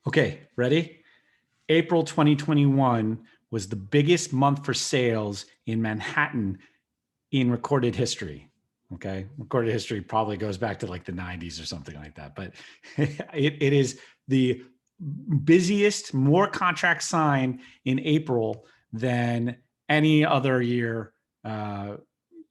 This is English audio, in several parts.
Okay, ready? April 2021 was the biggest month for sales in Manhattan in recorded history. Okay, recorded history probably goes back to like the 90s or something like that, but it is the busiest, more contracts signed in April than any other year uh,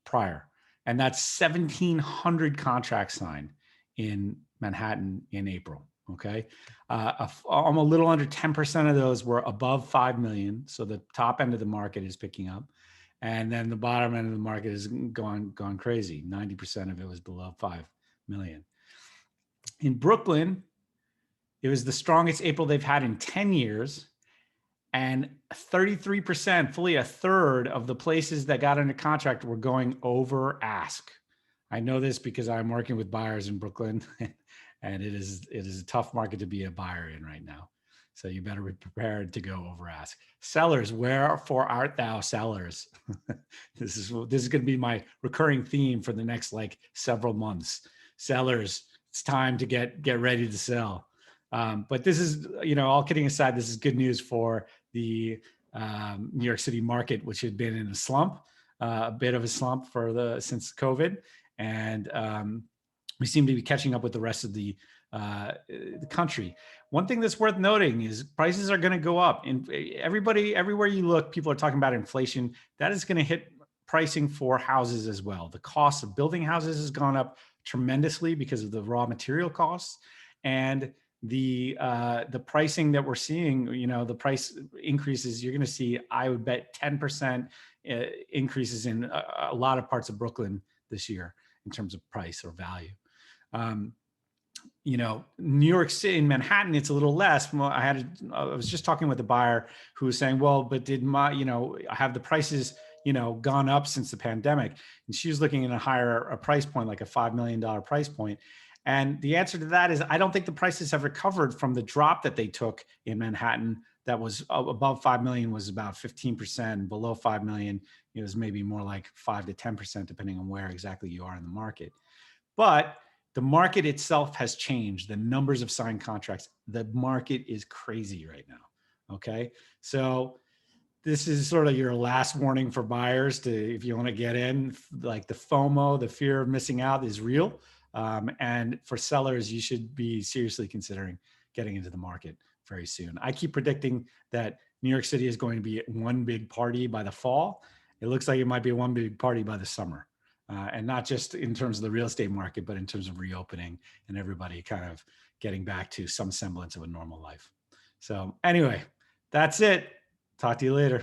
prior. And that's 1,700 contracts signed in Manhattan in April. Okay. A little under 10% of those were above 5 million. So the top end of the market is picking up. And then the bottom end of the market is gone crazy. 90% of it was below 5 million. In Brooklyn, it was the strongest April they've had in 10 years. And 33%, fully a third of the places that got under contract were going over ask. I know this because I'm working with buyers in Brooklyn, and it is a tough market to be a buyer in right now. So you better be prepared to go over ask. Sellers, wherefore art thou, sellers? This is going to be my recurring theme for the next like several months. Sellers, it's time to get ready to sell. But this is, all kidding aside, this is good news for the New York City market, which had been in a slump, a bit of a slump since COVID, and we seem to be catching up with the rest of the country. One thing that's worth noting is prices are going to go up. And everywhere you look, people are talking about inflation. That is going to hit pricing for houses as well. The cost of building houses has gone up tremendously because of the raw material costs, and the pricing that we're seeing, the price increases, you're going to see, I would bet 10% increases in a lot of parts of Brooklyn this year in terms of price or value. New York City, in Manhattan, it's a little less. Well, I was just talking with a buyer who was saying, well, but have the prices, gone up since the pandemic? And she was looking at a price point, like a $5 million price point. And the answer to that is, I don't think the prices have recovered from the drop that they took in Manhattan. That was above 5 million was about 15%. Below 5 million, it was maybe more like 5 to 10%, depending on where exactly you are in the market. But the market itself has changed. The numbers of signed contracts, the market is crazy right now. Okay. So this is sort of your last warning for buyers if you want to get in, like the FOMO, the fear of missing out, is real. And for sellers, you should be seriously considering getting into the market very soon. I keep predicting that New York City is going to be one big party by the fall. It looks like it might be one big party by the summer. And not just in terms of the real estate market, but in terms of reopening and everybody kind of getting back to some semblance of a normal life. So anyway, that's it. Talk to you later.